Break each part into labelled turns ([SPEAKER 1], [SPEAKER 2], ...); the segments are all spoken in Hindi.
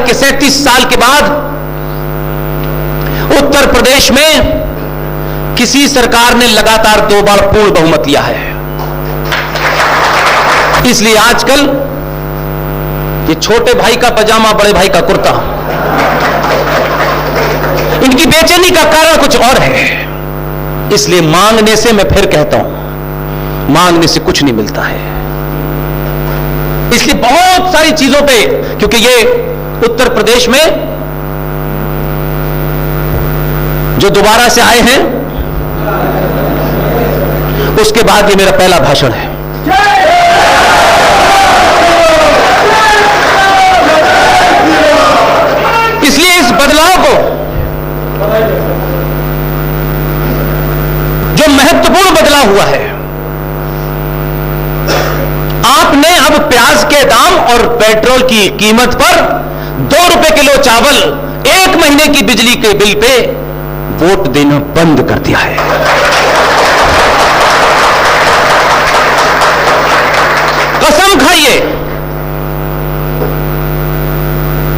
[SPEAKER 1] कि 37 साल के बाद उत्तर प्रदेश में किसी सरकार ने लगातार 2 बार पूर्ण बहुमत लिया है। इसलिए आजकल ये छोटे भाई का पजामा, बड़े भाई का कुर्ता, इनकी बेचैनी का कारण कुछ और है। इसलिए मांगने से, मैं फिर कहता हूं, मांगने से कुछ नहीं मिलता है। इसलिए बहुत सारी चीजों पे, क्योंकि ये उत्तर प्रदेश में जो दोबारा से आए हैं, उसके बाद ये मेरा पहला भाषण है। इसलिए इस बदलाव को, जो महत्वपूर्ण बदलाव हुआ है, आपने अब प्याज के दाम और पेट्रोल की कीमत पर 2 रुपए किलो चावल, 1 महीने की बिजली के बिल पे वोट देना बंद कर दिया है। कसम खाइए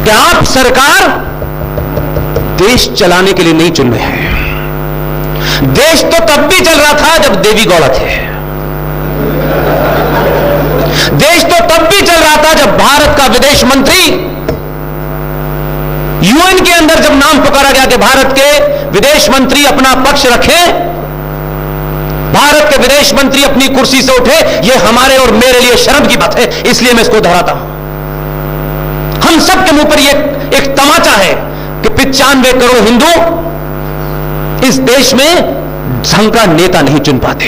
[SPEAKER 1] कि आप सरकार देश चलाने के लिए नहीं चुन रहे हैं। देश तो तब भी चल रहा था जब देवी गौड़ा थे। देश तो तब भी चल रहा था जब भारत का विदेश मंत्री, यूएन के अंदर जब नाम पुकारा गया कि भारत के विदेश मंत्री अपना पक्ष रखें, भारत के विदेश मंत्री अपनी कुर्सी से उठे, यह हमारे और मेरे लिए शर्म की बात है। इसलिए मैं इसको दोहराता हूं। हम सब के मुंह पर यह एक तमाचा है कि 95 करोड़ हिंदू इस देश में ढंग का नेता नहीं चुन पाते।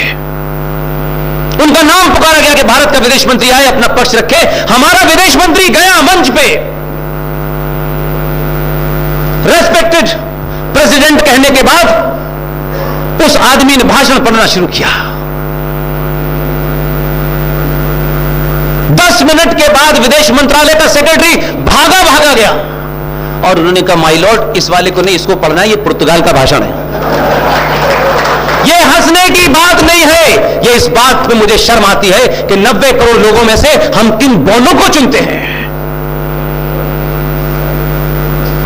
[SPEAKER 1] उनका नाम पुकारा गया कि भारत का विदेश मंत्री आए, अपना पक्ष रखे। हमारा विदेश मंत्री गया मंच पे, रेस्पेक्टेड प्रेसिडेंट कहने के बाद उस आदमी ने भाषण पढ़ना शुरू किया। 10 मिनट के बाद विदेश मंत्रालय का सेक्रेटरी भागा गया और उन्होंने कहा, माय लॉर्ड, इस वाले को नहीं, इसको पढ़ना है, ये पुर्तगाल का भाषण है। ये हंसने की बात नहीं है। ये इस बात पे मुझे शर्म आती है कि 90 करोड़ लोगों में से हम किन बोलों को चुनते हैं।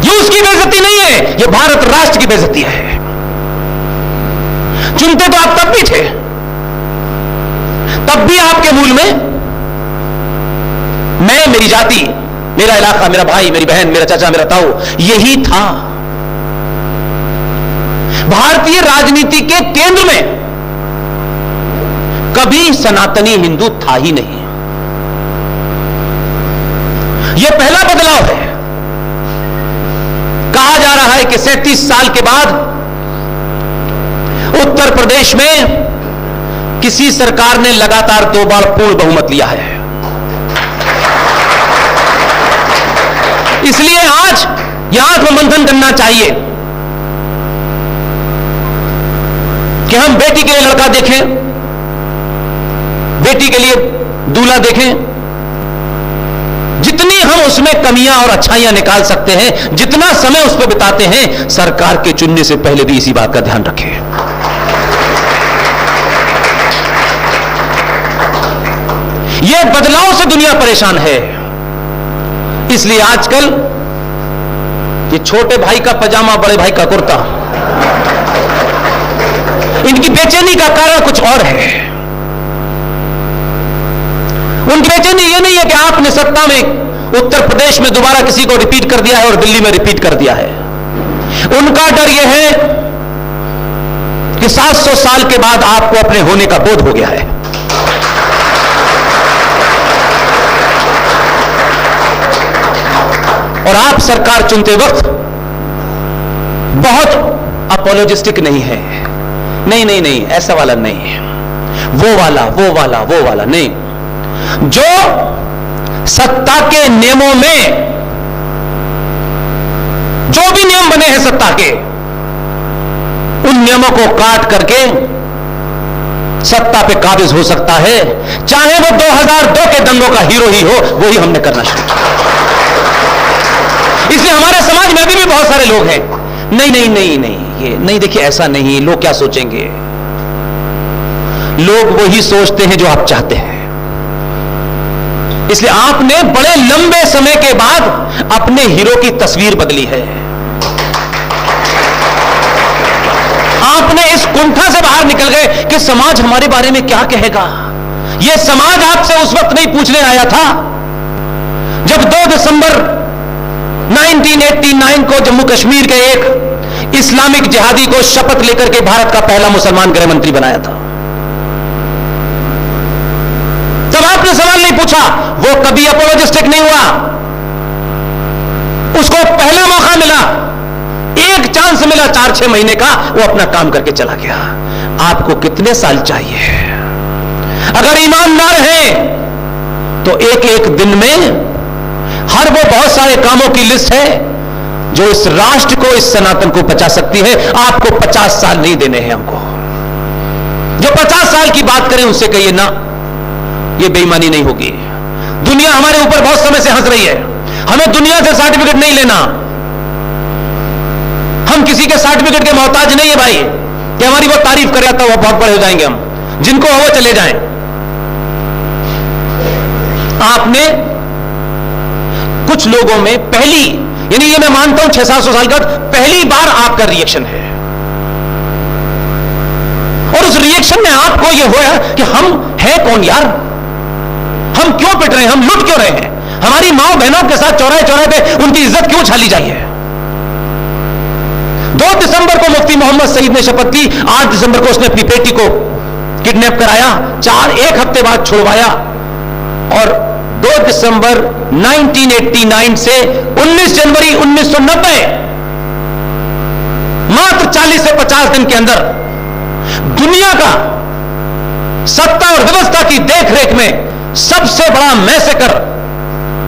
[SPEAKER 1] ये उसकी बेइज्जती नहीं है, ये भारत राष्ट्र की बेइज्जती है। चुनते तो आप तब भी थे, तब भी आपके मूल में मैं, मेरी जाति, मेरा इलाका, मेरा भाई, मेरी बहन, मेरा चाचा, मेरा ताऊ, यही था। भारतीय राजनीति के केंद्र में कभी सनातनी हिंदू था ही नहीं। यह पहला बदलाव है। कहा जा रहा है कि 37 साल के बाद उत्तर प्रदेश में किसी सरकार ने लगातार 2 बार पूर्ण बहुमत लिया है। इसलिए आज यह आत्ममंथन करना चाहिए कि हम बेटी के लिए लड़का देखें, बेटी के लिए दूल्हा देखें। जितनी हम उसमें कमियां और अच्छाइयां निकाल सकते हैं, जितना समय उस पर बिताते हैं, सरकार के चुनने से पहले भी इसी बात का ध्यान रखें। यह बदलाव से दुनिया परेशान है। इसलिए आजकल ये छोटे भाई का पजामा, बड़े भाई का कुर्ता, इनकी बेचैनी का कारण कुछ और है। उनकी बेचैनी ये नहीं है कि आपने सत्ता में उत्तर प्रदेश में दोबारा किसी को रिपीट कर दिया है और दिल्ली में रिपीट कर दिया है। उनका डर यह है कि 700 साल के बाद आपको अपने होने का बोध हो गया है। और आप सरकार चुनते वक्त बहुत अपोलोजिस्टिक नहीं है। नहीं नहीं नहीं, ऐसा वाला नहीं है, वो वाला नहीं। जो सत्ता के नियमों में, जो भी नियम बने हैं सत्ता के, उन नियमों को काट करके सत्ता पे काबिज हो सकता है, चाहे वो 2002 के दंगों का हीरो ही हो। वही हमने करना शुरू किया। इसलिए हमारे समाज में अभी भी बहुत सारे लोग हैं, नहीं, ये नहीं, देखिए ऐसा नहीं, लोग क्या सोचेंगे। लोग वही सोचते हैं जो आप चाहते हैं। इसलिए आपने बड़े लंबे समय के बाद अपने हीरो की तस्वीर बदली है। आपने इस कुंठा से बाहर निकल गए कि समाज हमारे बारे में क्या कहेगा। यह समाज आपसे उस वक्त नहीं पूछने आया था जब 2 दिसंबर 1989 को जम्मू कश्मीर के एक इस्लामिक जिहादी को शपथ लेकर के भारत का पहला मुसलमान गृह मंत्री बनाया था। तब आपने सवाल नहीं पूछा, वो कभी अपोलोजिस्टिक नहीं हुआ, उसको पहला मौका मिला, एक चांस मिला 4-6 महीने का, वो अपना काम करके चला गया। आपको कितने साल चाहिए? अगर ईमानदार हैं तो एक एक दिन में हर वो बहुत सारे कामों की लिस्ट है जो इस राष्ट्र को, इस सनातन को बचा सकती है। आपको 50 साल नहीं देने हैं हमको। जो 50 साल की बात करें उनसे कहिए ना, ये बेईमानी नहीं होगी। दुनिया हमारे ऊपर बहुत समय से हंस रही है। हमें दुनिया से सर्टिफिकेट नहीं लेना, हम किसी के सर्टिफिकेट के मोहताज नहीं है भाई कि हमारी वो तारीफ करे तो वो बहुत बड़े हो जाएंगे। हम जिनको हो वो चले जाएं। आपने कुछ लोगों में पहली, यानी ये मैं मानता हूं 600-700 साल का पहली बार आपका रिएक्शन है, और उस रिएक्शन में आपको यह हुआ कि हम हैं कौन यार, हम क्यों पिट रहे हैं, हम लुट क्यों रहे हैं, हमारी माओ बहनों के साथ चौराहे चौराहे पे उनकी इज्जत क्यों छाली जाइए। 2 दिसंबर को मुफ्ती मोहम्मद सईद ने शपथ की, 8 दिसंबर को उसने अपनी बेटी को किडनैप कराया, 1 हफ्ते बाद छुड़वाया, और 2 दिसंबर 1989 से 19 जनवरी 1990, मात्र 40 से 50 दिन के अंदर दुनिया का सत्ता और व्यवस्था की देखरेख में सबसे बड़ा मैसेकर,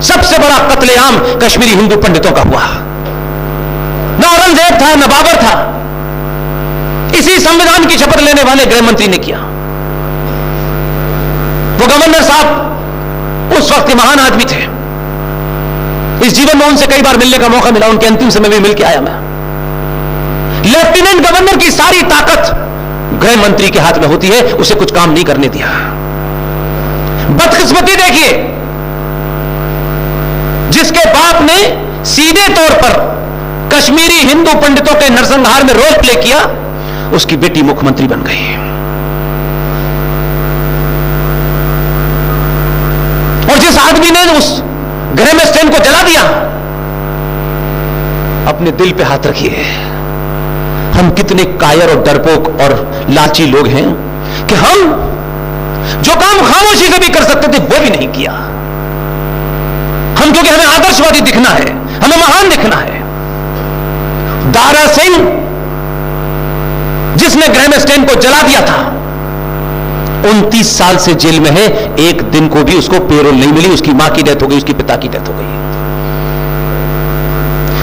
[SPEAKER 1] सबसे बड़ा कत्लेआम कश्मीरी हिंदू पंडितों का हुआ। न औरंगजेब था, न बाबर था, इसी संविधान की शपथ लेने वाले गृह मंत्री ने किया। वो गवर्नर साहब उस वक्त के महान आदमी थे। इस जीवन में उनसे कई बार मिलने का मौका मिला, उनके अंतिम समय में मिलकर आया मैं। लेफ्टिनेंट गवर्नर की सारी ताकत गृह मंत्री के हाथ में होती है, उसे कुछ काम नहीं करने दिया। बदकिस्मती देखिए, जिसके बाप ने सीधे तौर पर कश्मीरी हिंदू पंडितों के नरसंहार में रोल प्ले किया, उसकी बेटी मुख्यमंत्री बन गई। और जिस आदमी ने उस गृह में स्टैंड को जला दिया, अपने दिल पे हाथ रखिए। हम कितने कायर और डरपोक और लाची लोग हैं कि हम जो काम खामोशी से भी कर सकते थे वो भी नहीं किया। हम, क्योंकि हमें आदर्शवादी दिखना है, हमें महान दिखना है। दारा सिंह जिसने गृह में स्टैंड को जला दिया था, 29 साल से जेल में है, एक दिन को भी उसको पेरोल नहीं मिली। उसकी मां की डेथ हो गई, उसकी पिता की डेथ हो गई।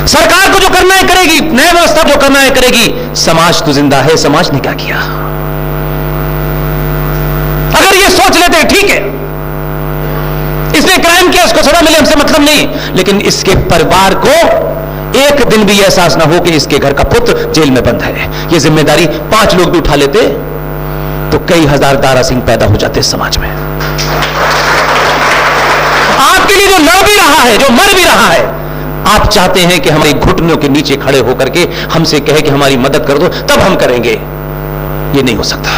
[SPEAKER 1] सरकार को जो करना है करेगी, न्याय व्यवस्था जो करना है करेगी, समाज तो जिंदा है, समाज ने क्या किया। अगर ये सोच लेते ठीक है, इसने क्राइम किया, इसको सजा मिले, हमसे मतलब नहीं, लेकिन इसके परिवार को एक दिन भी एहसास ना हो कि इसके घर का पुत्र जेल में बंद है, ये जिम्मेदारी 5 लोग भी उठा लेते तो कई हजार दारा सिंह पैदा हो जाते समाज में। आपके लिए जो लड़ भी रहा है, जो मर भी रहा है, आप चाहते हैं कि हमारे घुटनों के नीचे खड़े होकर के हमसे कहे कि हमारी मदद कर दो, तब हम करेंगे। ये नहीं हो सकता।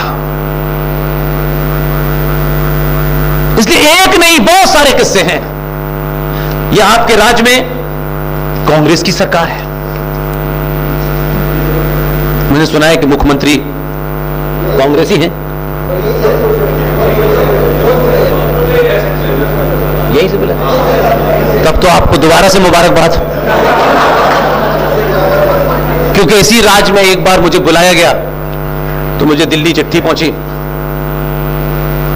[SPEAKER 1] इसलिए एक नहीं, बहुत सारे किस्से हैं। यह आपके राज्य में कांग्रेस की सरकार है। मैंने सुना है कि मुख्यमंत्री कांग्रेसी हैं। यही से बोला, तब तो आपको दोबारा से मुबारकबाद, क्योंकि इसी राज्य में एक बार मुझे बुलाया गया तो मुझे दिल्ली चिट्ठी पहुंची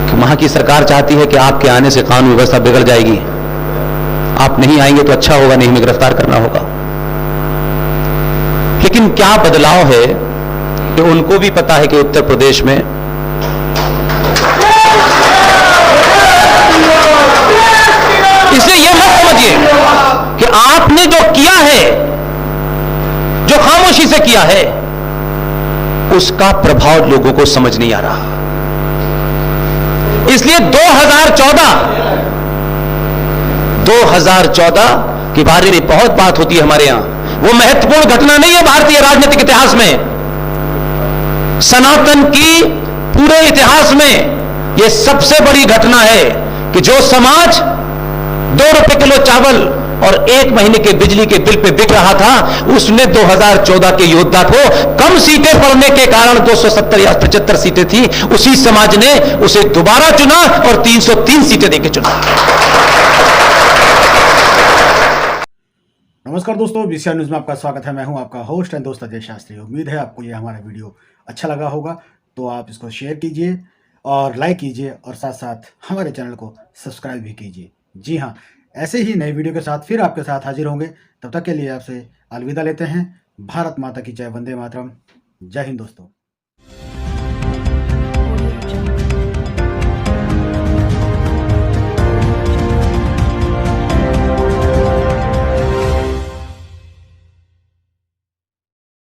[SPEAKER 1] कि वहां की सरकार चाहती है कि आपके आने से कानून व्यवस्था बिगड़ जाएगी, आप नहीं आएंगे तो अच्छा होगा, नहीं हमें गिरफ्तार करना होगा। लेकिन क्या बदलाव है कि उनको भी पता है कि उत्तर प्रदेश में इसलिए यह मत समझिए कि आपने जो किया है, जो खामोशी से किया है, उसका प्रभाव लोगों को समझ नहीं आ रहा। इसलिए 2014 2014 के बारे में बहुत बात होती है हमारे यहां। वो महत्वपूर्ण घटना नहीं है भारतीय राजनीतिक इतिहास में, सनातन की पूरे इतिहास में यह सबसे बड़ी घटना है कि जो समाज 2 रुपए किलो चावल और 1 महीने के बिजली के बिल पे बिक रहा था, उसने 2014 के योद्धा को कम सीटें पड़ने के कारण 270 या 75 सीटें थी, उसी समाज ने उसे दोबारा चुना और 303 सीटें देकर चुना।
[SPEAKER 2] नमस्कार दोस्तों, बीसीआर न्यूज में आपका स्वागत है। मैं हूं आपका होस्ट एंड दोस्त अजय शास्त्री। उम्मीद है आपको ये हमारा वीडियो अच्छा लगा होगा, तो आप इसको शेयर कीजिए और लाइक कीजिए और साथ साथ हमारे चैनल को सब्सक्राइब भी कीजिए। जी हाँ, ऐसे ही नई वीडियो के साथ फिर आपके साथ हाजिर होंगे। तब तक के लिए आपसे अलविदा लेते हैं। भारत माता की जय, वंदे मातरम। जय हिंद दोस्तों।